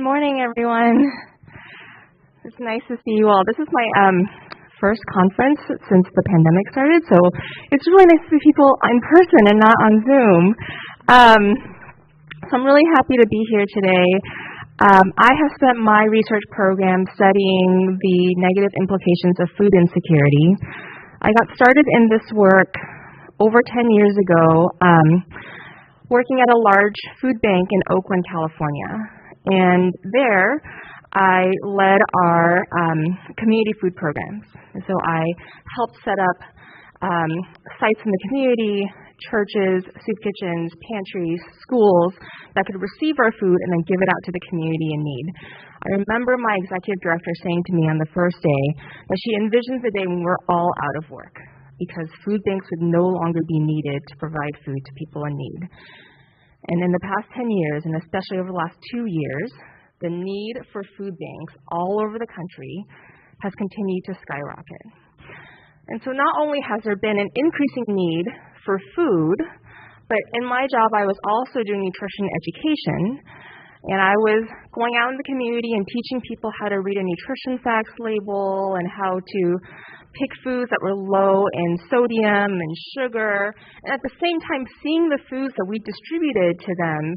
Good morning, everyone. It's nice to see you all. This is my first conference since the pandemic started, so it's really nice to see people in person and not on Zoom. So I'm really happy to be here today. I have spent my research program studying the negative implications of food insecurity. I got started in this work over 10 years ago, working at a large food bank in Oakland, California. And there, I led our community food programs. And so I helped set up sites in the community, churches, soup kitchens, pantries, schools that could receive our food and then give it out to the community in need. I remember my executive director saying to me on the first day that she envisions the day when we're all out of work because food banks would no longer be needed to provide food to people in need. And in the past 10 years, and especially over the last 2 years, the need for food banks all over the country has continued to skyrocket. And so not only has there been an increasing need for food, but in my job I was also doing nutrition education, and I was going out in the community and teaching people how to read a nutrition facts label and how to pick foods that were low in sodium and sugar, and at the same time seeing the foods that we distributed to them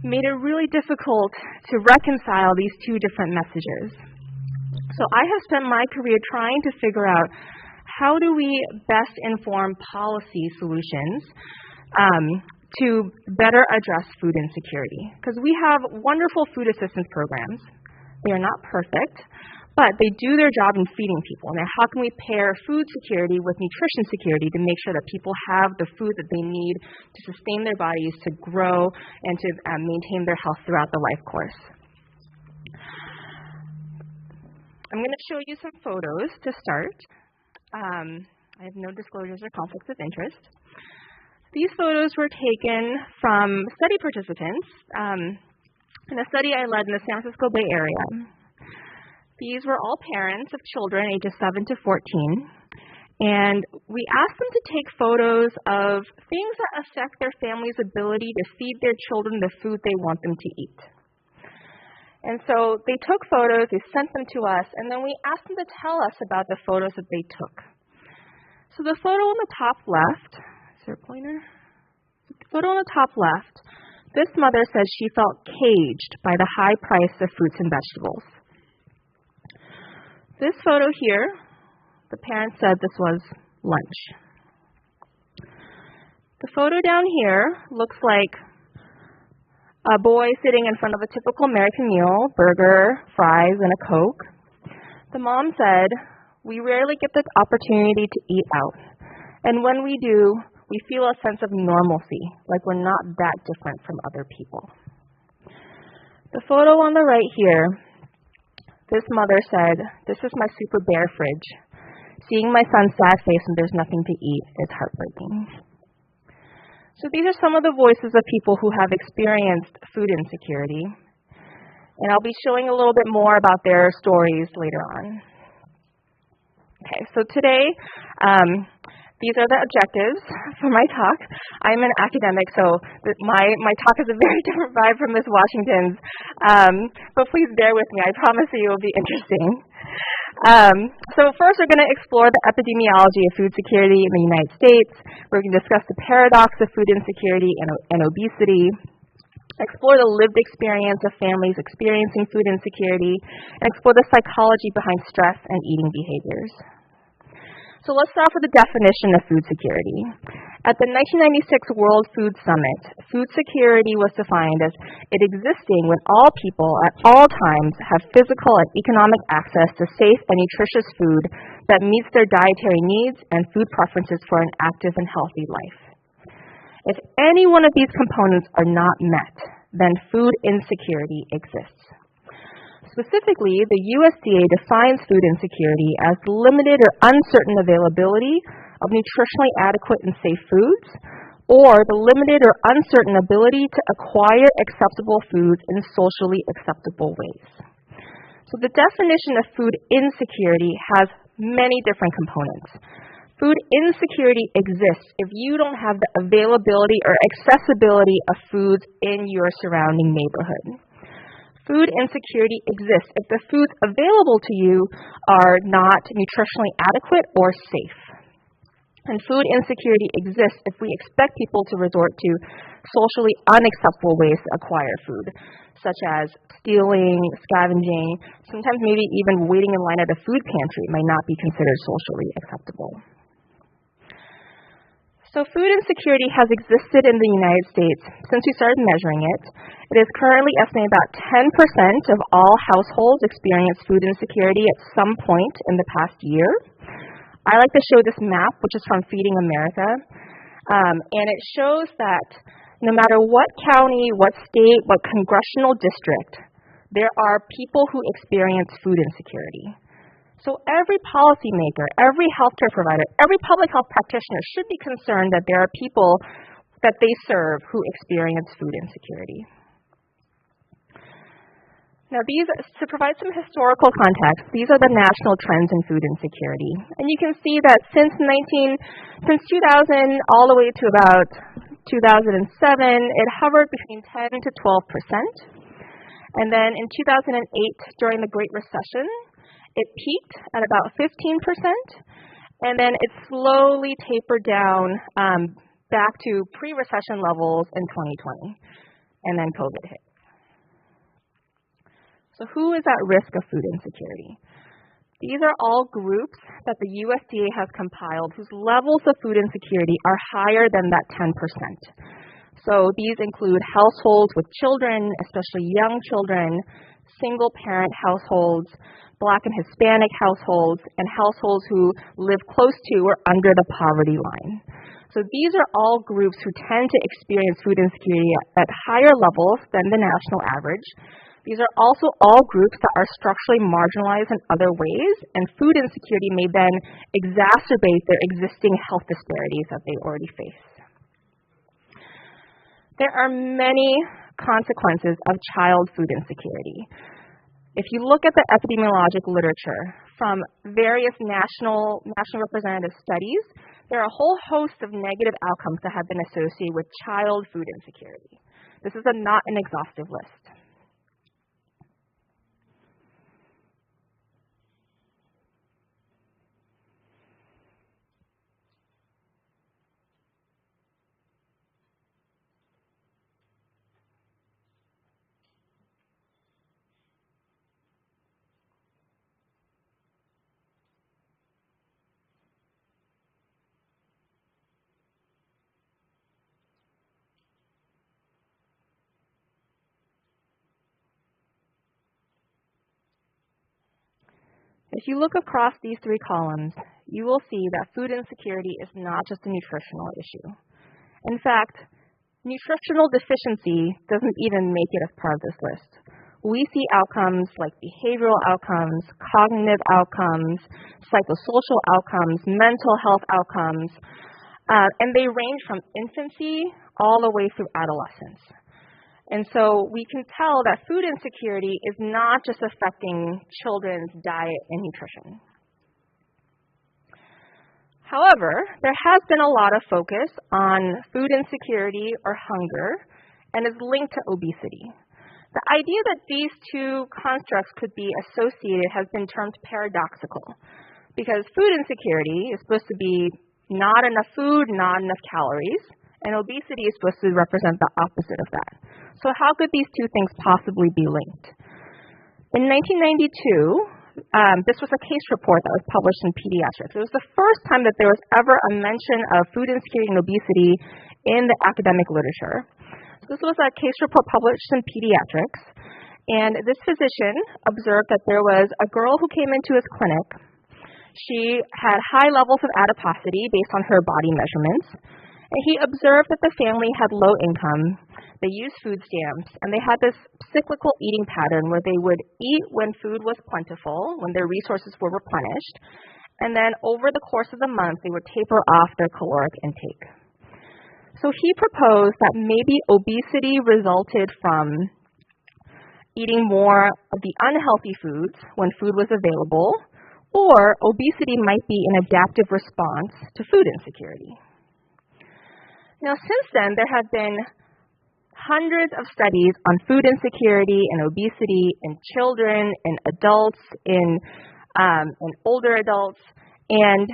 made it really difficult to reconcile these two different messages. So I have spent my career trying to figure out how do we best inform policy solutions to better address food insecurity. Because we have wonderful food assistance programs. They are not perfect, but they do their job in feeding people. And how can we pair food security with nutrition security to make sure that people have the food that they need to sustain their bodies, to grow, and to maintain their health throughout the life course? I'm going to show you some photos to start. I have no disclosures or conflicts of interest. These photos were taken from study participants in a study I led in the San Francisco Bay Area. These were all parents of children ages 7 to 14, and we asked them to take photos of things that affect their family's ability to feed their children the food they want them to eat. And so they took photos, they sent them to us, and then we asked them to tell us about the photos that they took. So the photo on the top left, is there a pointer? The photo on the top left, this mother says she felt caged by the high price of fruits and vegetables. This photo here, the parent said this was lunch. The photo down here looks like a boy sitting in front of a typical American meal, burger, fries, and a Coke. The mom said, "We rarely get the opportunity to eat out. And when we do, we feel a sense of normalcy, like we're not that different from other people." The photo on the right here, this mother said, "This is my super bare fridge. Seeing my son's sad face when there's nothing to eat is heartbreaking." So these are some of the voices of people who have experienced food insecurity. And I'll be showing a little bit more about their stories later on. Okay, so today, these are the objectives for my talk. I'm an academic, so my talk is a very different vibe from Ms. Washington's. But please bear with me. I promise you it will be interesting. So first, we're going to explore the epidemiology of food security in the United States. We're going to discuss the paradox of food insecurity and obesity, explore the lived experience of families experiencing food insecurity, and explore the psychology behind stress and eating behaviors. So let's start with the definition of food security. At the 1996 World Food Summit, food security was defined as it existing when all people at all times have physical and economic access to safe and nutritious food that meets their dietary needs and food preferences for an active and healthy life. If any one of these components are not met, then food insecurity exists. Specifically, the USDA defines food insecurity as limited or uncertain availability of nutritionally adequate and safe foods, or the limited or uncertain ability to acquire acceptable foods in socially acceptable ways. So the definition of food insecurity has many different components. Food insecurity exists if you don't have the availability or accessibility of foods in your surrounding neighborhood. Food insecurity exists if the foods available to you are not nutritionally adequate or safe. And food insecurity exists if we expect people to resort to socially unacceptable ways to acquire food, such as stealing, scavenging, sometimes maybe even waiting in line at a food pantry might not be considered socially acceptable. So food insecurity has existed in the United States since we started measuring it. It is currently estimated about 10% of all households experience food insecurity at some point in the past year. I like to show this map, which is from Feeding America, and it shows that no matter what county, what state, what congressional district, there are people who experience food insecurity. So every policymaker, every healthcare provider, every public health practitioner should be concerned that there are people that they serve who experience food insecurity. Now to provide some historical context, these are the national trends in food insecurity. And you can see that since 2000 all the way to about 2007, it hovered between 10 to 12%. And then in 2008, during the Great Recession, it peaked at about 15%, and then it slowly tapered down back to pre-recession levels in 2020, and then COVID hit. So who is at risk of food insecurity? These are all groups that the USDA has compiled whose levels of food insecurity are higher than that 10%. So these include households with children, especially young children, single-parent households, Black and Hispanic households, and households who live close to or under the poverty line. So these are all groups who tend to experience food insecurity at higher levels than the national average. These are also all groups that are structurally marginalized in other ways, and food insecurity may then exacerbate their existing health disparities that they already face. There are many consequences of child food insecurity. If you look at the epidemiologic literature from various national representative studies, there are a whole host of negative outcomes that have been associated with child food insecurity. This is not an exhaustive list. If you look across these three columns, you will see that food insecurity is not just a nutritional issue. In fact, nutritional deficiency doesn't even make it as part of this list. We see outcomes like behavioral outcomes, cognitive outcomes, psychosocial outcomes, mental health outcomes, and they range from infancy all the way through adolescence. And so we can tell that food insecurity is not just affecting children's diet and nutrition. However, there has been a lot of focus on food insecurity or hunger and is linked to obesity. The idea that these two constructs could be associated has been termed paradoxical, because food insecurity is supposed to be not enough food, not enough calories, and obesity is supposed to represent the opposite of that. So how could these two things possibly be linked? In 1992, this was a case report that was published in Pediatrics. It was the first time that there was ever a mention of food insecurity and obesity in the academic literature. So this was a case report published in Pediatrics, and this physician observed that there was a girl who came into his clinic. She had high levels of adiposity based on her body measurements, and he observed that the family had low income. They used food stamps, and they had this cyclical eating pattern where they would eat when food was plentiful, when their resources were replenished, and then over the course of the month, they would taper off their caloric intake. So he proposed that maybe obesity resulted from eating more of the unhealthy foods when food was available, or obesity might be an adaptive response to food insecurity. Now, since then, there have been hundreds of studies on food insecurity and obesity in children, in adults, in older adults, and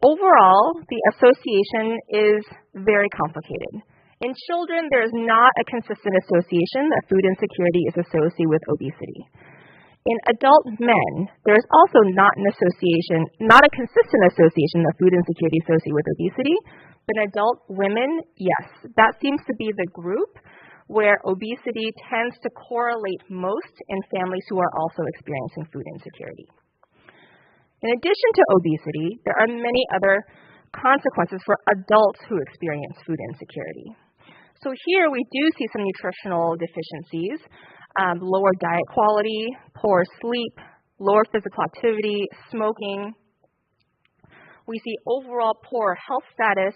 overall, the association is very complicated. In children, there is not a consistent association that food insecurity is associated with obesity. In adult men, there is also not a consistent association that food insecurity is associated with obesity. But in adult women, yes, that seems to be the group where obesity tends to correlate most in families who are also experiencing food insecurity. In addition to obesity, there are many other consequences for adults who experience food insecurity. So here we do see some nutritional deficiencies, lower diet quality, poor sleep, lower physical activity, smoking. We see overall poor health status.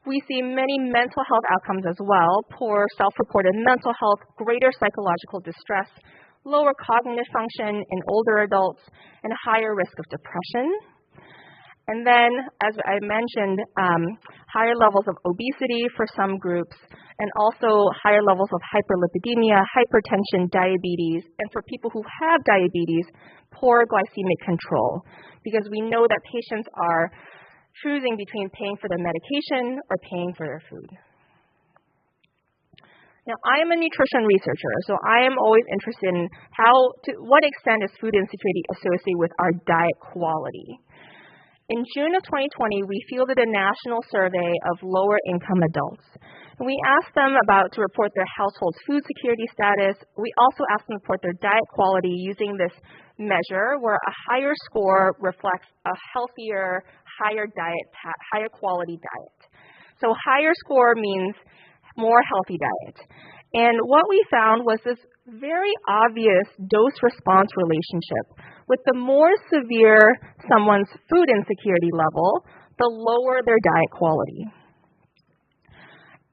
We see many mental health outcomes as well, poor self-reported mental health, greater psychological distress, lower cognitive function in older adults, and higher risk of depression. And then, as I mentioned, higher levels of obesity for some groups, and also higher levels of hyperlipidemia, hypertension, diabetes, and for people who have diabetes, poor glycemic control, because we know that patients are choosing between paying for their medication or paying for their food. Now, I am a nutrition researcher, so I am always interested in to what extent is food insecurity associated with our diet quality. In June of 2020, we fielded a national survey of lower-income adults. And we asked them to report their household's food security status. We also asked them to report their diet quality using this measure, where a higher score reflects a healthier, higher quality diet. So higher score means more healthy diet. And what we found was this very obvious dose-response relationship. With the more severe someone's food insecurity level, the lower their diet quality.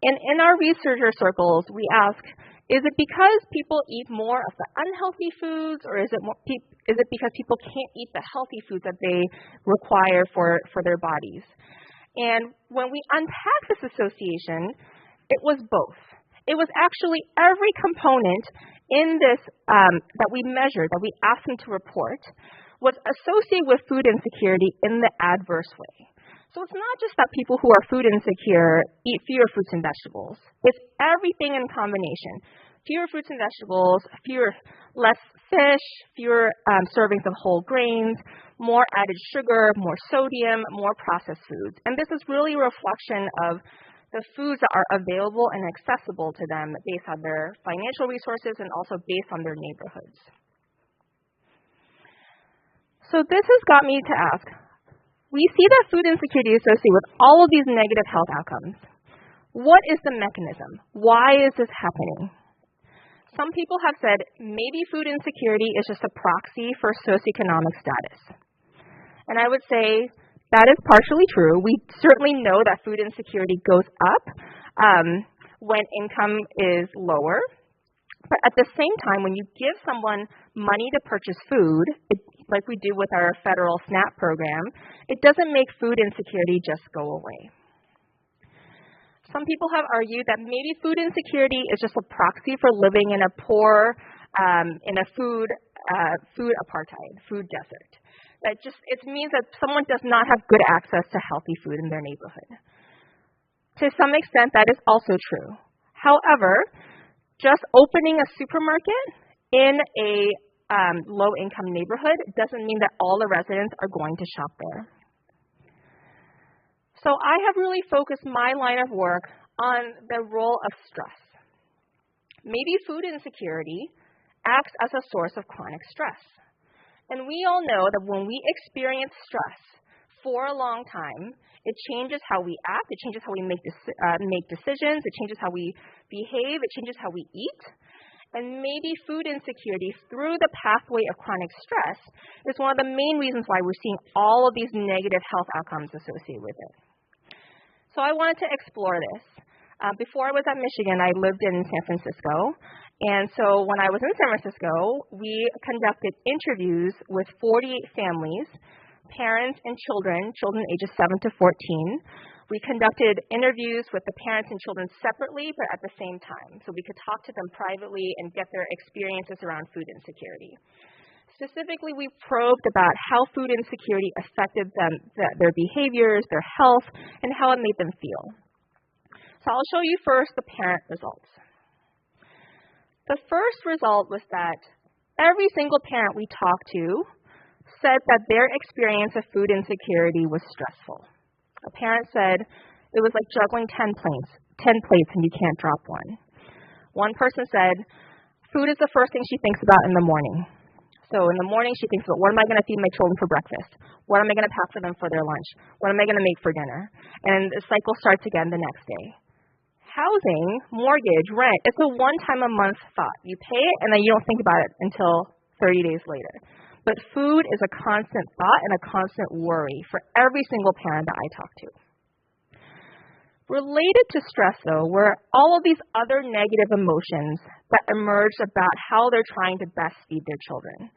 And in our researcher circles, we ask, is it because people eat more of the unhealthy foods, or is it because people can't eat the healthy foods that they require for their bodies? And when we unpack this association, it was both. It was actually every component in this that we measured, that we asked them to report, was associated with food insecurity in the adverse way. So it's not just that people who are food insecure eat fewer fruits and vegetables. It's everything in combination. Fewer fruits and vegetables, less fish, fewer servings of whole grains, more added sugar, more sodium, more processed foods. And this is really a reflection of the foods that are available and accessible to them based on their financial resources and also based on their neighborhoods. So this has got me to ask, we see that food insecurity is associated with all of these negative health outcomes. What is the mechanism? Why is this happening? Some people have said maybe food insecurity is just a proxy for socioeconomic status. And I would say that is partially true. We certainly know that food insecurity goes up when income is lower. But at the same time, when you give someone money to purchase food, like we do with our federal SNAP program, it doesn't make food insecurity just go away. Some people have argued that maybe food insecurity is just a proxy for living in a poor, in a food apartheid, food desert. It means that someone does not have good access to healthy food in their neighborhood. To some extent, that is also true. However, just opening a supermarket in a low-income neighborhood doesn't mean that all the residents are going to shop there. So I have really focused my line of work on the role of stress. Maybe food insecurity acts as a source of chronic stress. And we all know that when we experience stress for a long time, it changes how we act, it changes how we make decisions, it changes how we behave, it changes how we eat. And maybe food insecurity through the pathway of chronic stress is one of the main reasons why we're seeing all of these negative health outcomes associated with it. So I wanted to explore this. Before I was at Michigan, I lived in San Francisco. And so when I was in San Francisco, we conducted interviews with 48 families, parents and children ages 7 to 14, We conducted interviews with the parents and children separately, but at the same time, so we could talk to them privately and get their experiences around food insecurity. Specifically, we probed about how food insecurity affected them, their behaviors, their health, and how it made them feel. So I'll show you first the parent results. The first result was that every single parent we talked to said that their experience of food insecurity was stressful. A parent said it was like juggling 10 plates and you can't drop one. One person said food is the first thing she thinks about in the morning. So in the morning she thinks about, what am I going to feed my children for breakfast? What am I going to pack for them for their lunch? What am I going to make for dinner? And the cycle starts again the next day. Housing, mortgage, rent, it's a one-time-a-month thought. You pay it and then you don't think about it until 30 days later. But food is a constant thought and a constant worry for every single parent that I talk to. Related to stress, though, were all of these other negative emotions that emerged about how they're trying to best feed their children.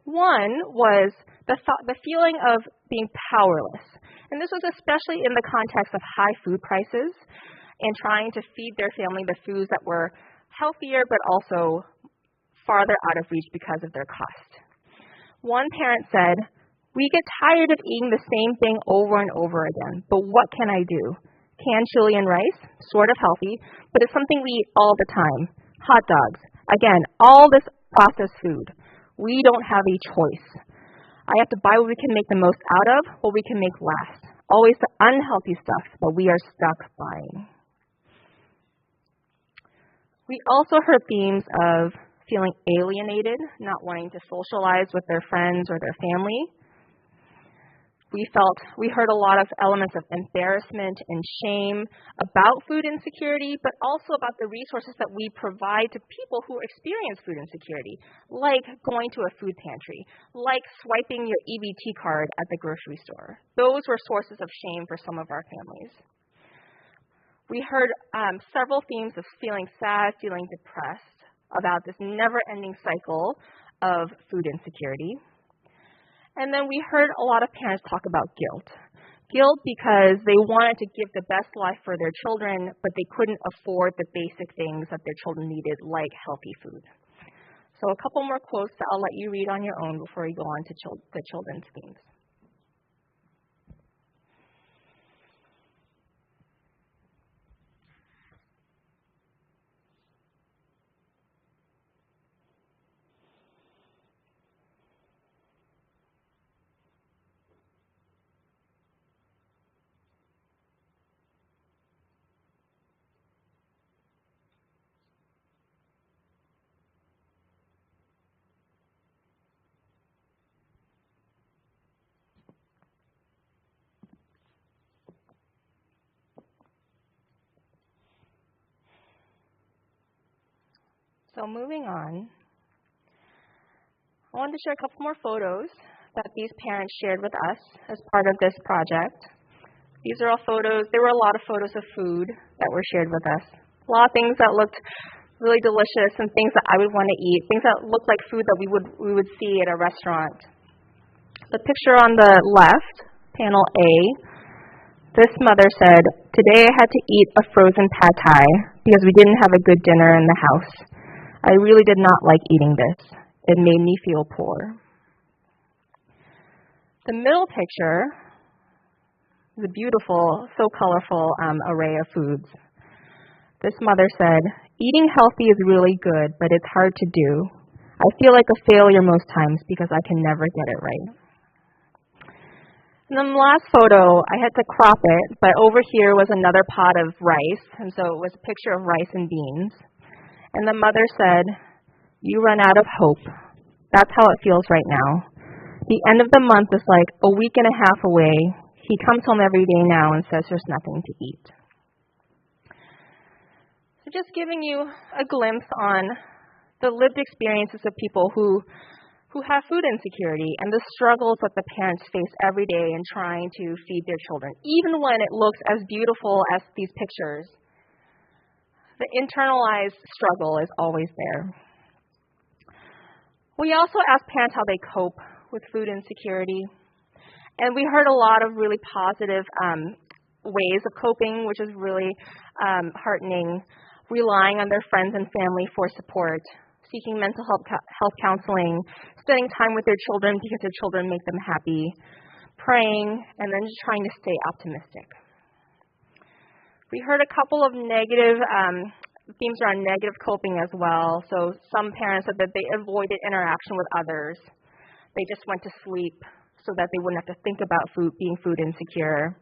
One was the feeling of being powerless. And this was especially in the context of high food prices and trying to feed their family the foods that were healthier but also farther out of reach because of their cost. One parent said, we get tired of eating the same thing over and over again, but what can I do? Canned chili and rice, sort of healthy, but it's something we eat all the time. Hot dogs, again, all this processed food. We don't have a choice. I have to buy what we can make the most out of, what we can make last. Always the unhealthy stuff that we are stuck buying. We also heard themes of feeling alienated, not wanting to socialize with their friends or their family. We heard a lot of elements of embarrassment and shame about food insecurity, but also about the resources that we provide to people who experience food insecurity, like going to a food pantry, like swiping your EBT card at the grocery store. Those were sources of shame for some of our families. We heard several themes of feeling sad, feeling depressed, about this never-ending cycle of food insecurity. And then we heard a lot of parents talk about guilt. Guilt because they wanted to give the best life for their children, but they couldn't afford the basic things that their children needed, like healthy food. So a couple more quotes that I'll let you read on your own before we go on to the children's themes. So moving on, I wanted to share a couple more photos that these parents shared with us as part of this project. These are all photos. There were a lot of photos of food that were shared with us. A lot of things that looked really delicious and things that I would want to eat, things that looked like food that we would see at a restaurant. The picture on the left, panel A, this mother said, "Today I had to eat a frozen pad thai because we didn't have a good dinner in the house. I really did not like eating this. It made me feel poor." The middle picture is a beautiful, so colorful array of foods. This mother said, "Eating healthy is really good, but it's hard to do. I feel like a failure most times because I can never get it right." And then the last photo, I had to crop it, but over here was another pot of rice, and so it was a picture of rice and beans. And the mother said, "You run out of hope. That's how it feels right now. The end of the month is like a week and a half away. He comes home every day now and says there's nothing to eat." So just giving you a glimpse on the lived experiences of people who have food insecurity and the struggles that the parents face every day in trying to feed their children. Even when it looks as beautiful as these pictures, the internalized struggle is always there. We also asked parents how they cope with food insecurity, and we heard a lot of really positive ways of coping, which is really heartening, relying on their friends and family for support, seeking mental health counseling, spending time with their children because their children make them happy, praying, and then just trying to stay optimistic. We heard a couple of negative themes around negative coping as well. So some parents said that they avoided interaction with others. They just went to sleep so that they wouldn't have to think about being food insecure.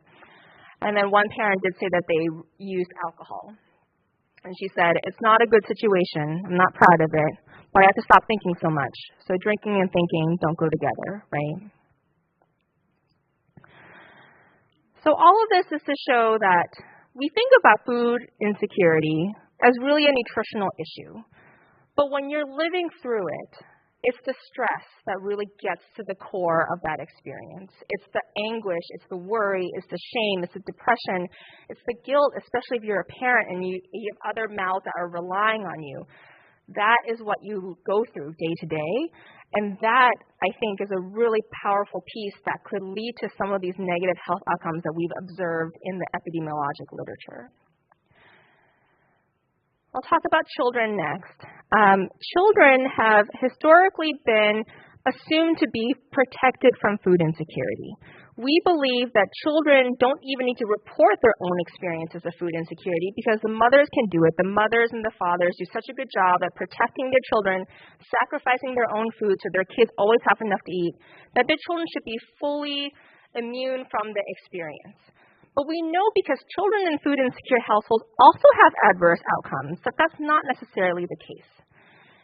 And then one parent did say that they used alcohol. And she said, it's not a good situation. I'm not proud of it, but I have to stop thinking so much. So drinking and thinking don't go together, right? So all of this is to show that we think about food insecurity as really a nutritional issue. But when you're living through it, it's the stress that really gets to the core of that experience. It's the anguish, it's the worry, it's the shame, it's the depression, it's the guilt, especially if you're a parent and you have other mouths that are relying on you. That is what you go through day to day. And that, I think, is a really powerful piece that could lead to some of these negative health outcomes that we've observed in the epidemiologic literature. I'll talk about children next. Children have historically been assumed to be protected from food insecurity. We believe that children don't even need to report their own experiences of food insecurity because the mothers can do it. The mothers and the fathers do such a good job at protecting their children, sacrificing their own food so their kids always have enough to eat, that their children should be fully immune from the experience. But we know because children in food insecure households also have adverse outcomes, that that's not necessarily the case.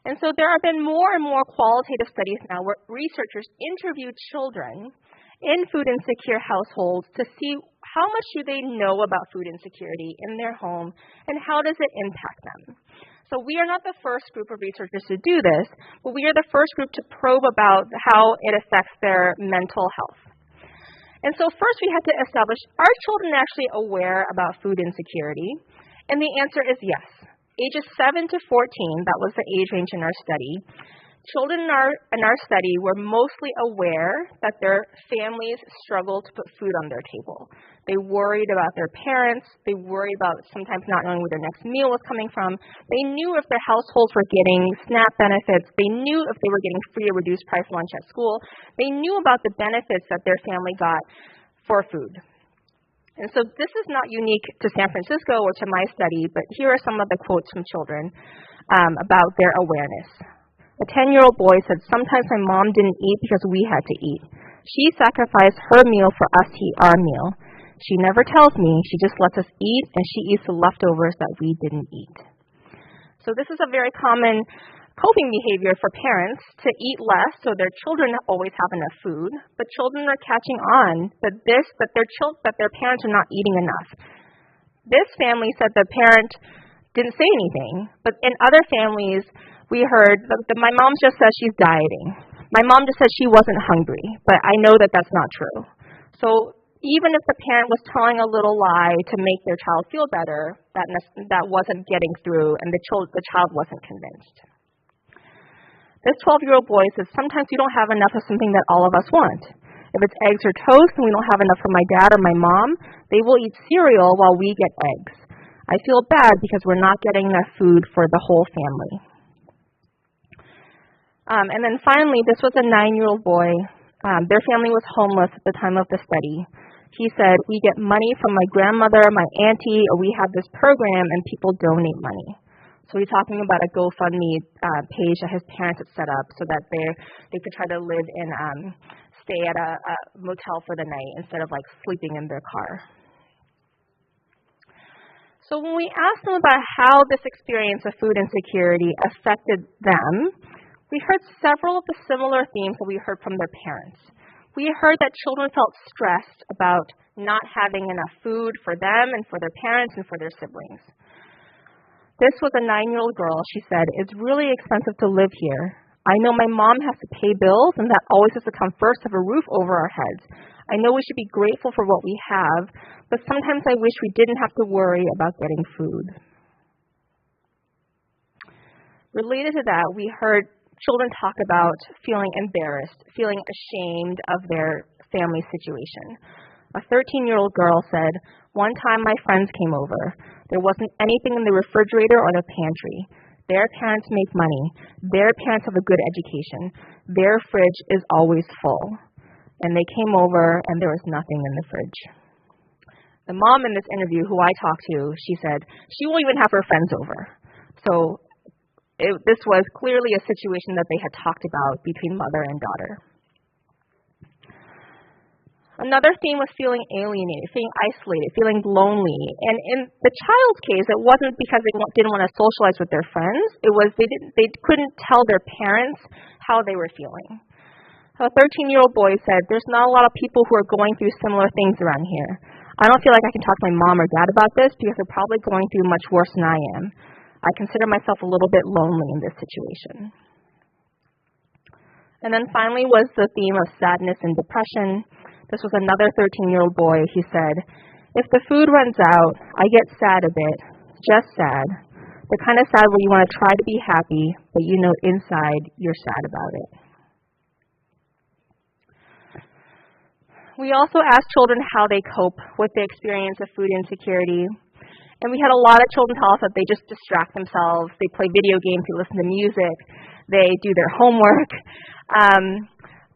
And so there have been more and more qualitative studies now where researchers interview children in food insecure households to see how much do they know about food insecurity in their home and how does it impact them. So we are not the first group of researchers to do this, but we are the first group to probe about how it affects their mental health. And so first we had to establish, are children actually aware about food insecurity? And the answer is yes. Ages 7 to 14, that was the age range in our study. Children in our study were mostly aware that their families struggled to put food on their table. They worried about their parents. They worried about sometimes not knowing where their next meal was coming from. They knew if their households were getting SNAP benefits. They knew if they were getting free or reduced price lunch at school. They knew about the benefits that their family got for food. And so this is not unique to San Francisco or to my study, but here are some of the quotes from children about their awareness. A 10-year-old boy said, sometimes my mom didn't eat because we had to eat. She sacrificed her meal for us to eat our meal. She never tells me, she just lets us eat, and she eats the leftovers that we didn't eat. So this is a very common coping behavior for parents to eat less so their children always have enough food, but children are catching on that their parents are not eating enough. This family said the parent didn't say anything, but in other families, we heard that my mom just says she's dieting. My mom just said she wasn't hungry, but I know that that's not true. So even if the parent was telling a little lie to make their child feel better, that wasn't getting through, and the child wasn't convinced. This 12-year-old boy says, sometimes we don't have enough of something that all of us want. If it's eggs or toast and we don't have enough for my dad or my mom, they will eat cereal while we get eggs. I feel bad because we're not getting enough food for the whole family. And then finally, this was a 9-year-old boy. Their family was homeless at the time of the study. He said, we get money from my grandmother, my auntie, or we have this program and people donate money. So he's talking about a GoFundMe page that his parents had set up so that they could try to live in, stay at a motel for the night instead of like sleeping in their car. So when we asked them about how this experience of food insecurity affected them, we heard several of the similar themes that we heard from their parents. We heard that children felt stressed about not having enough food for them and for their parents and for their siblings. This was a 9-year-old girl. She said, it's really expensive to live here. I know my mom has to pay bills and that always has to come first to have a roof over our heads. I know we should be grateful for what we have, but sometimes I wish we didn't have to worry about getting food. Related to that, we heard children talk about feeling embarrassed, feeling ashamed of their family situation. A 13-year-old girl said, "One time my friends came over. There wasn't anything in the refrigerator or the pantry. Their parents make money. Their parents have a good education. Their fridge is always full. And they came over and there was nothing in the fridge." The mom in this interview who I talked to, she said she won't even have her friends over. So this was clearly a situation that they had talked about between mother and daughter. Another theme was feeling alienated, feeling isolated, feeling lonely. And in the child's case, it wasn't because they didn't want to socialize with their friends. It was they couldn't tell their parents how they were feeling. A 13-year-old boy said, "There's not a lot of people who are going through similar things around here. I don't feel like I can talk to my mom or dad about this because they're probably going through much worse than I am. I consider myself a little bit lonely in this situation." And then finally was the theme of sadness and depression. This was another 13-year-old boy. He said, "If the food runs out, I get sad a bit, just sad. The kind of sad where you want to try to be happy, but you know inside you're sad about it." We also asked children how they cope with the experience of food insecurity. And we had a lot of children tell us that they just distract themselves. They play video games, they listen to music, they do their homework.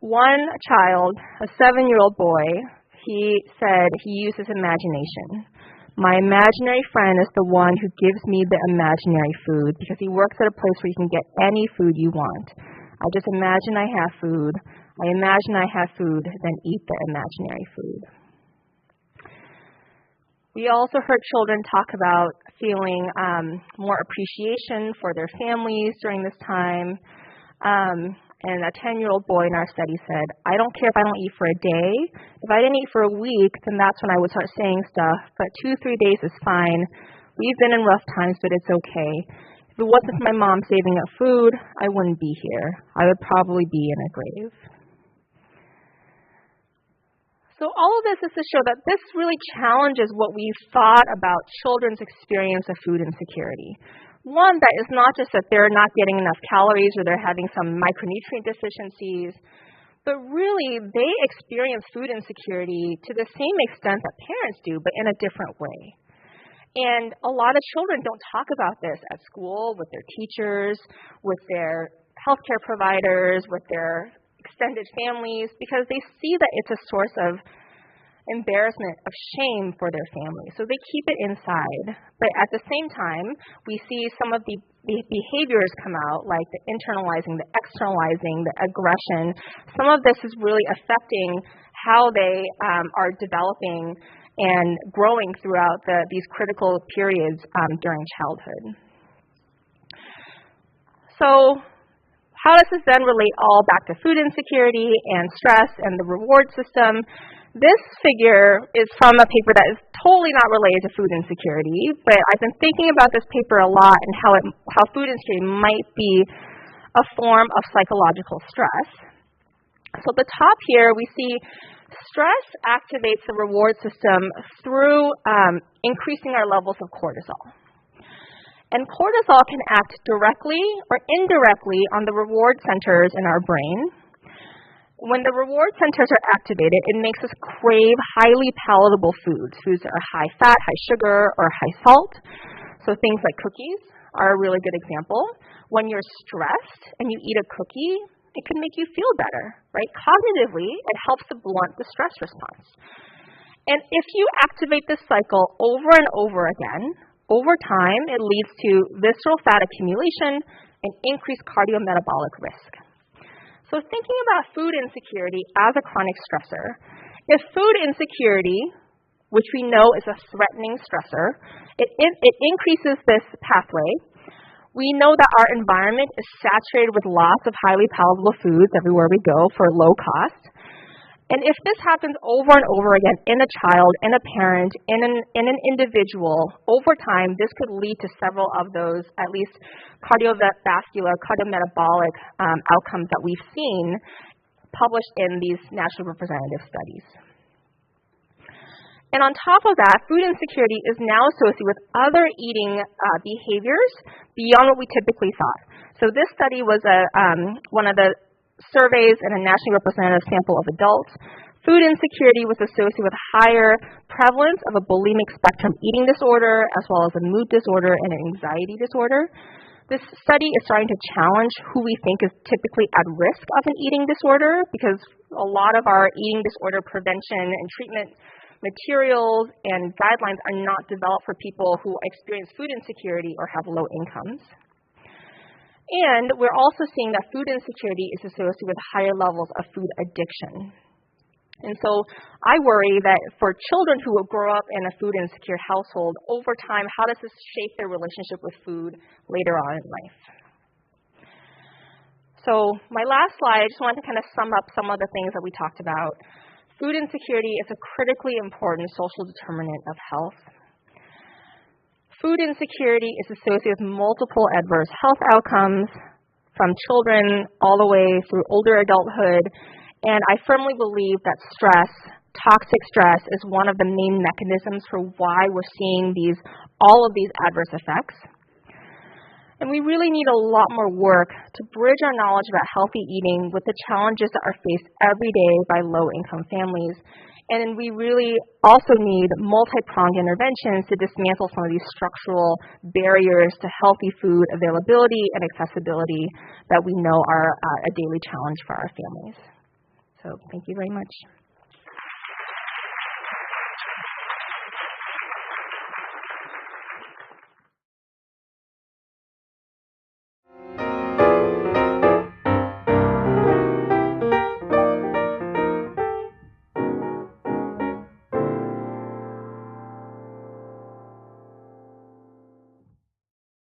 One child, a 7-year-old boy, he said he uses imagination. "My imaginary friend is the one who gives me the imaginary food because he works at a place where you can get any food you want. I just imagine I have food. I imagine I have food, then eat the imaginary food." We also heard children talk about feeling more appreciation for their families during this time. And a 10-year-old boy in our study said, "I don't care if I don't eat for a day. If I didn't eat for a week, then that's when I would start saying stuff. But 2-3 days is fine. We've been in rough times, but it's okay. If it wasn't for my mom saving up food, I wouldn't be here. I would probably be in a grave." So all of this is to show that this really challenges what we've thought about children's experience of food insecurity. One, that is not just that they're not getting enough calories or they're having some micronutrient deficiencies, but really they experience food insecurity to the same extent that parents do, but in a different way. And a lot of children don't talk about this at school, with their teachers, with their healthcare providers, with their extended families, because they see that it's a source of embarrassment, of shame for their family. So they keep it inside. But at the same time, we see some of the behaviors come out, like the internalizing, the externalizing, the aggression. Some of this is really affecting how they are developing and growing throughout these critical periods during childhood. So how does this then relate all back to food insecurity and stress and the reward system? This figure is from a paper that is totally not related to food insecurity, but I've been thinking about this paper a lot and how food insecurity might be a form of psychological stress. So at the top here, we see stress activates the reward system through increasing our levels of cortisol. And cortisol can act directly or indirectly on the reward centers in our brain. When the reward centers are activated, it makes us crave highly palatable foods that are high fat, high sugar, or high salt. So things like cookies are a really good example. When you're stressed and you eat a cookie, it can make you feel better, right? Cognitively, it helps to blunt the stress response. And if you activate this cycle over and over again, over time, it leads to visceral fat accumulation and increased cardiometabolic risk. So thinking about food insecurity as a chronic stressor, if food insecurity, which we know is a threatening stressor, it increases this pathway. We know that our environment is saturated with lots of highly palatable foods everywhere we go for low cost. And if this happens over and over again in a child, in a parent, in an individual, over time, this could lead to several of those, at least cardiovascular, cardiometabolic outcomes that we've seen published in these national representative studies. And on top of that, food insecurity is now associated with other eating behaviors beyond what we typically thought. So this study was one of the surveys in a nationally representative sample of adults Food insecurity was associated with higher prevalence of a bulimic spectrum eating disorder, as well as a mood disorder and an anxiety disorder. This study is starting to challenge who we think is typically at risk of an eating disorder, because a lot of our eating disorder prevention and treatment materials and guidelines are not developed for people who experience food insecurity or have low incomes. And we're also seeing that food insecurity is associated with higher levels of food addiction. And so I worry that for children who will grow up in a food insecure household, over time, how does this shape their relationship with food later on in life? So my last slide, I just wanted to kind of sum up some of the things that we talked about. Food insecurity is a critically important social determinant of health. Food insecurity is associated with multiple adverse health outcomes from children all the way through older adulthood. And I firmly believe that stress, toxic stress, is one of the main mechanisms for why we're seeing all of these adverse effects. And we really need a lot more work to bridge our knowledge about healthy eating with the challenges that are faced every day by low-income families. And we really also need multi-pronged interventions to dismantle some of these structural barriers to healthy food availability and accessibility that we know are a daily challenge for our families. So thank you very much.